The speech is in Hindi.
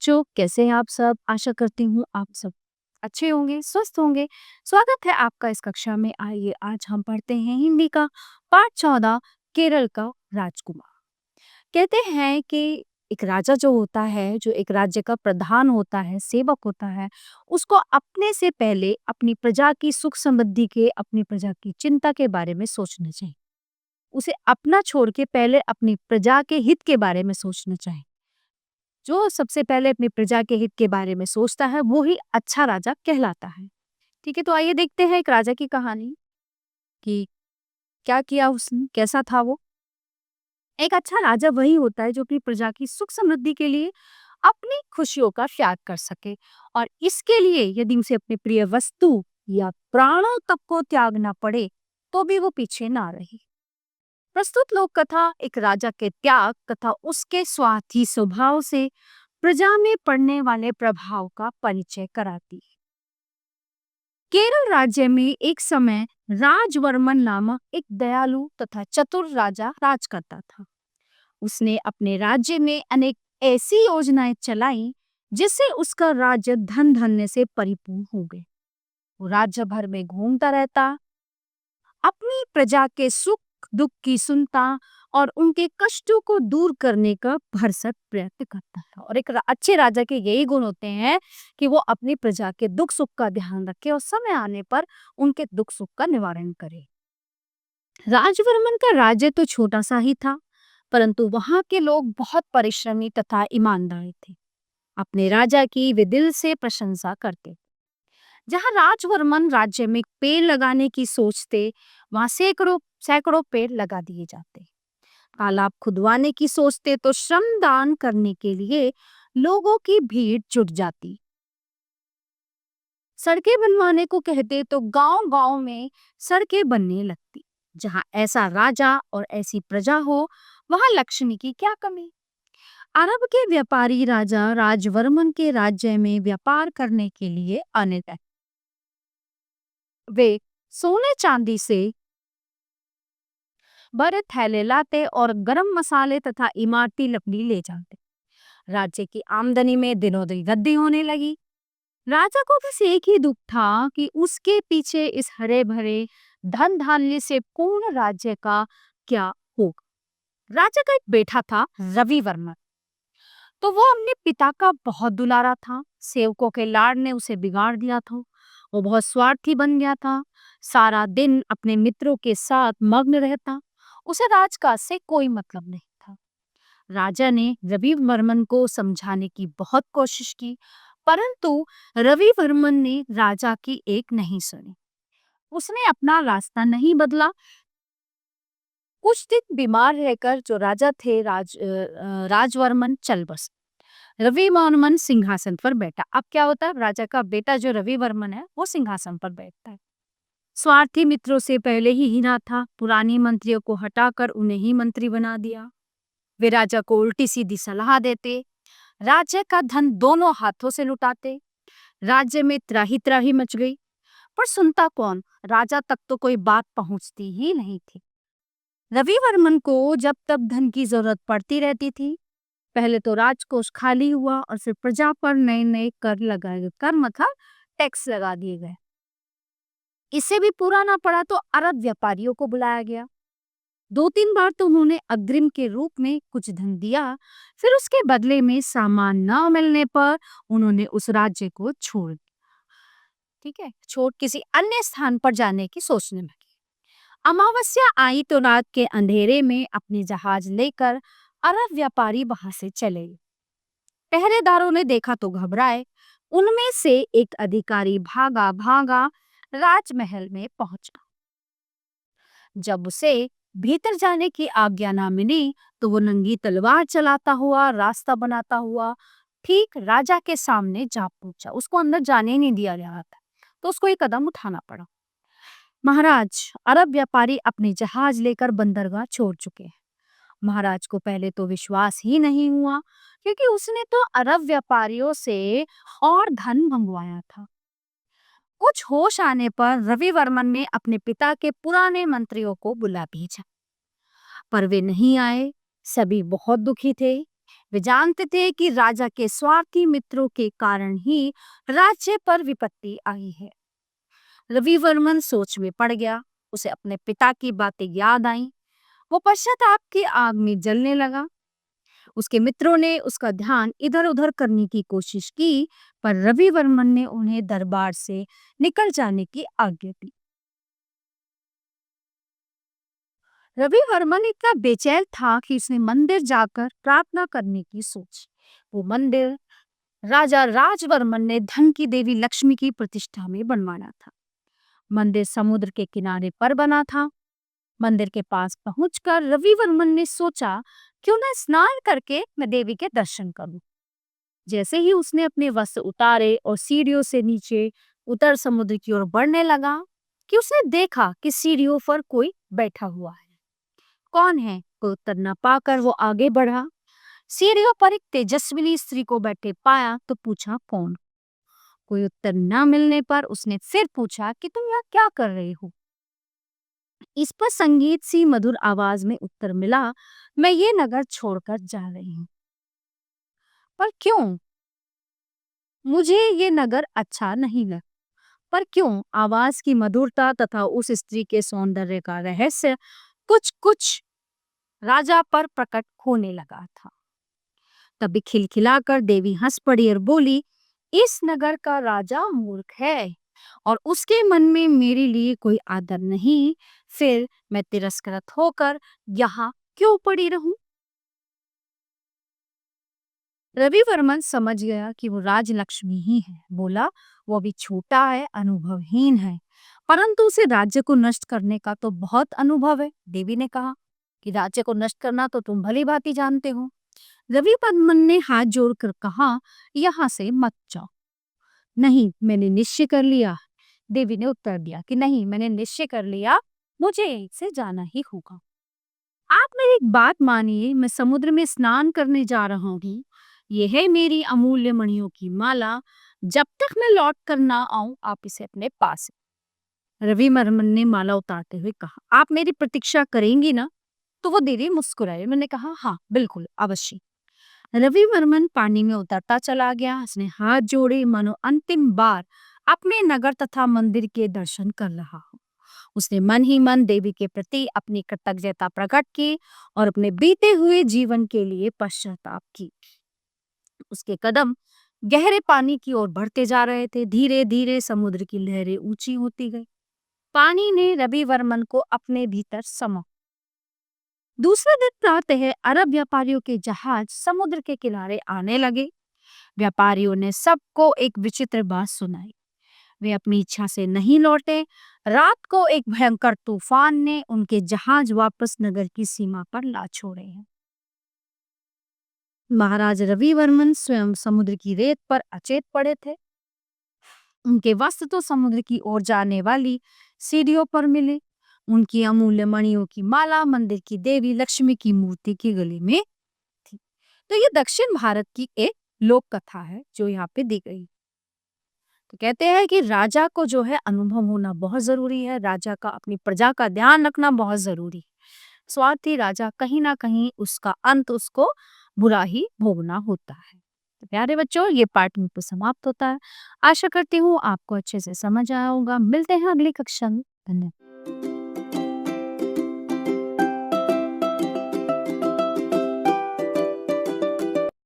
बच्चों, कैसे हैं आप सब? आशा करती हूँ आप सब अच्छे होंगे, स्वस्थ होंगे। स्वागत है आपका इस कक्षा में। आइए आज हम पढ़ते हैं हिंदी का पाठ 14 केरल का राजकुमार। कहते हैं कि एक राजा जो होता है, जो एक राज्य का प्रधान होता है, सेवक होता है, उसको अपने से पहले अपनी प्रजा की सुख समृद्धि के, अपनी प्रजा की चिंता के बारे में सोचना चाहिए। उसे अपना छोड़ के पहले अपनी प्रजा के हित के बारे में सोचना चाहिए। जो सबसे पहले अपनी प्रजा के हित के बारे में सोचता है वो ही अच्छा राजा कहलाता है। ठीक है, तो आइए देखते हैं एक राजा की कहानी कि क्या किया उसने, कैसा था वो। एक अच्छा राजा वही होता है जो अपनी प्रजा की सुख समृद्धि के लिए अपनी खुशियों का त्याग कर सके, और इसके लिए यदि उसे अपने प्रिय वस्तु या प्राणों तक को त्यागना पड़े तो भी वो पीछे ना रहे। प्रस्तुत लोक कथा एक राजा के त्याग तथा उसके स्वार्थी स्वभाव से प्रजा में पड़ने वाले प्रभाव का परिचय कराती है। केरल राज्य में एक समय राजवर्मन नामक एक दयालु तथा चतुर राजा राज करता था। उसने अपने राज्य में अनेक ऐसी योजनाएं चलाई जिससे उसका राज्य धन धान्य से परिपूर्ण हो गए। वो राज्य भर में घूमता रहता, अपनी प्रजा के सुख दुख की सुनता और उनके कष्टों को दूर करने का भरसक प्रयत्न करता था। और एक अच्छे राजा के यही गुण होते हैं कि वो अपनी प्रजा के दुख सुख का ध्यान रखे और समय आने पर उनके दुख सुख का निवारण करे। राजवर्मन का राज्य तो छोटा सा ही था, परंतु वहां के लोग बहुत परिश्रमी तथा ईमानदार थे। अपने राजा की वे दिल से प्रशंसा करते। जहां राजवर्मन राज्य में पेड़ लगाने की सोचते, वहां सैकड़ों सैकड़ों पेड़ लगा दिए जाते। तालाब खुदवाने की सोचते तो श्रमदान करने के लिए लोगों की भीड़ जुट जाती। सड़कें बनवाने को कहते तो गांव-गांव में सड़कें बनने लगती। जहां ऐसा राजा और ऐसी प्रजा हो, वहां लक्ष्मी की क्या कमी। अरब के व्यापारी राजा राजवर्मन के राज्य में व्यापार करने के लिए आने लगे। वे सोने चांदी से बड़े थैले लाते और गरम मसाले तथा इमारती लकड़ी ले जाते। राज्य की आमदनी में दिनों दिन वृद्धि होने लगी। राजा को बस एक ही दुख था कि उसके पीछे इस हरे भरे धन धान्य से पूर्ण राज्य का क्या होगा। राजा का एक बेटा था रवि वर्मन। तो वो अपने पिता का बहुत दुलारा था। सेवकों के लाड़ ने उसे बिगाड़ दिया था। वो बहुत स्वार्थी बन गया था, सारा दिन अपने मित्रों के साथ मग्न रहता। उसे राजकाज से कोई मतलब नहीं था। राजा ने रवि वर्मन को समझाने की बहुत कोशिश की, परंतु रवि वर्मन ने राजा की एक नहीं सुनी। उसने अपना रास्ता नहीं बदला। कुछ दिन बीमार रहकर जो राजा थे राजवर्मन चल बस। रवि वर्मन सिंहासन पर बैठा। अब क्या होता है, राजा का बेटा जो रवि वर्मन है वो सिंहासन पर बैठता है। स्वार्थी मित्रों से पहले ही हिना था, पुरानी मंत्रियों को हटाकर उन्हें ही मंत्री बना दिया। वे राजा को उल्टी सीधी सलाह देते, राज्य का धन दोनों हाथों से लुटाते। राज्य में त्राही त्राही मच गई, पर सुनता कौन। राजा तक तो कोई बात पहुंचती ही नहीं थी। रवि वर्मन को जब तब धन की जरूरत पड़ती रहती थी। पहले तो राजकोष खाली हुआ और फिर प्रजा पर नए नए कर लगाए गए। कर मतलब टैक्स लगा दिए गए। इससे भी पूरा ना पड़ा तो अरब व्यापारियों को बुलाया गया। 2-3 बार तो उन्होंने अग्रिम के रूप में कुछ धन दिया, फिर उसके बदले में सामान न मिलने पर उन्होंने उस राज्य को छोड़ दिया। ठीक है, छोड़ किसी अन्य स्थान पर जाने की सोचने लगे। अमावस्या आई तो रात के अंधेरे में अपने जहाज लेकर अरब व्यापारी वहां से चले गए। पहरेदारों ने देखा तो घबराए। उनमें से एक अधिकारी भागा भागा राजमहल में पहुंचा। जब उसे भीतर जाने की आज्ञा ना मिली तो वो नंगी तलवार चलाता हुआ, रास्ता बनाता हुआ ठीक राजा के सामने जा पहुंचा। उसको अंदर जाने नहीं दिया जा रहा था, तो उसको एक कदम उठाना पड़ा। महाराज, अरब व्यापारी अपने जहाज लेकर बंदरगाह छोड़ चुके हैं। महाराज को पहले तो विश्वास ही नहीं हुआ, क्योंकि उसने तो अरब व्यापारियों से और धन मंगवाया था। कुछ होश आने पर रवि वर्मन ने अपने पिता के पुराने मंत्रियों को बुला भेजा, पर वे नहीं आए। सभी बहुत दुखी थे। वे जानते थे कि राजा के स्वार्थी मित्रों के कारण ही राज्य पर विपत्ति आई है। रविवर्मन सोच में पड़ गया। उसे अपने पिता की बातें याद आईं। वो पश्चाताप की आग में जलने लगा। उसके मित्रों ने उसका ध्यान इधर-उधर करने की कोशिश की, पर रविवर्मन ने उन्हें दरबार से निकल जाने की आज्ञा दी। रविवर्मन इतना बेचैन था कि उसने मंदिर जाकर प्रार्थना करने की सोची। वो मंदिर राजा राजवर्मन ने धन की देवी लक्ष्मी की प्रतिष्ठा में बनवाना था। मंदिर समुद्र के किनारे पर बना था। मंदिर के पास पहुंचकर रविवर्मन ने सोचा, क्यों न स्नान करके मैं देवी के दर्शन करूं। जैसे ही उसने अपने वस्त्र उतारे और सीढ़ियों से नीचे उतर समुद्र की ओर बढ़ने लगा कि उसने देखा कि सीढ़ियों पर कोई बैठा हुआ है। कौन है? कोई उत्तर न पाकर वो आगे बढ़ा। सीढ़ियों पर एक तेजस्विनी स्त्री को बैठे पाया तो पूछा, कौन? कोई उत्तर न मिलने पर उसने फिर पूछा कि तुम यहाँ क्या कर रहे हो? इस पर संगीत सी मधुर आवाज में उत्तर मिला, मैं ये नगर छोड़कर जा रही हूँ। पर क्यों? मुझे ये नगर अच्छा नहीं लगा। पर क्यों? आवाज की मधुरता तथा उस स्त्री के सौंदर्य का रहस्य कुछ कुछ राजा पर प्रकट होने लगा था। तभी खिलखिलाकर देवी हंस पड़ी और बोली, इस नगर का राजा मूर्ख है और उसके मन में मेरे लिए कोई आदर नहीं। फिर मैं तिरस्कृत होकर यहाँ क्यों पड़ी रहूं? रविवर्मन समझ गया कि वो राजलक्ष्मी ही है। बोला, वो अभी छोटा है, अनुभवहीन है, परंतु उसे राज्य को नष्ट करने का तो बहुत अनुभव है। देवी ने कहा कि राज्य को नष्ट करना तो तुम भली भांति जानते हो। रविवर्मन ने हाथ जोड़कर कहा, यहाँ से मत जाओ। नहीं, मैंने निश्चय कर लिया। देवी ने उत्तर दिया कि नहीं, मैंने निश्चय कर लिया, मुझे यहीं से जाना ही होगा। आप मेरी एक बात मानिए, मैं समुद्र में स्नान करने जा रहा हूँ। ये है मेरी अमूल्य मणियों की माला। जब तक मैं लौट कर ना आऊं, आप इसे अपने पास रविवर्मन ने माला उतारते हुए कहा, आप मेरी प्रतीक्षा करेंगी ना? तो वो देवी मुस्कुराए। मैंने कहा, हाँ बिल्कुल, अवश्य। रविवर्मन पानी में उतरता चला गया। उसने हाथ जोड़े, मानो अंतिम बार अपने नगर तथा मंदिर के दर्शन कर रहा हो। उसने मन ही मन देवी के प्रति अपनी कृतज्ञता प्रकट की और अपने बीते हुए जीवन के लिए पश्चाताप की। उसके कदम गहरे पानी की ओर बढ़ते जा रहे थे। धीरे धीरे समुद्र की लहरें ऊंची होती गई। पानी ने रविवर्मन को अपने भीतर समा। दूसरे दिन प्रातः अरब व्यापारियों के जहाज समुद्र के किनारे आने लगे। व्यापारियों ने सबको एक विचित्र बात सुनाई। वे अपनी इच्छा से नहीं लौटे। रात को एक भयंकर तूफान ने उनके जहाज वापस नगर की सीमा पर ला छोड़े हैं। महाराज रविवर्मन स्वयं समुद्र की रेत पर अचेत पड़े थे। उनके वस्त्र तो समुद्र की ओर जाने वाली सीढ़ियों पर मिले। उनकी अमूल्य मणियों की माला मंदिर की देवी लक्ष्मी की मूर्ति की गले में थी। तो ये दक्षिण भारत की एक लोक कथा है जो यहाँ पे दी गई। तो कहते हैं कि राजा को जो है अनुभव होना बहुत जरूरी है। राजा का अपनी प्रजा का ध्यान रखना बहुत जरूरी है। स्वार्थी राजा कहीं ना कहीं उसका अंत उसको बुरा ही भोगना होता है। तो प्यारे बच्चों, ये पार्ट में तो समाप्त होता है। आशा करती हूँ आपको अच्छे से समझ आया होगा। मिलते हैं अगली कक्षा में। धन्यवाद।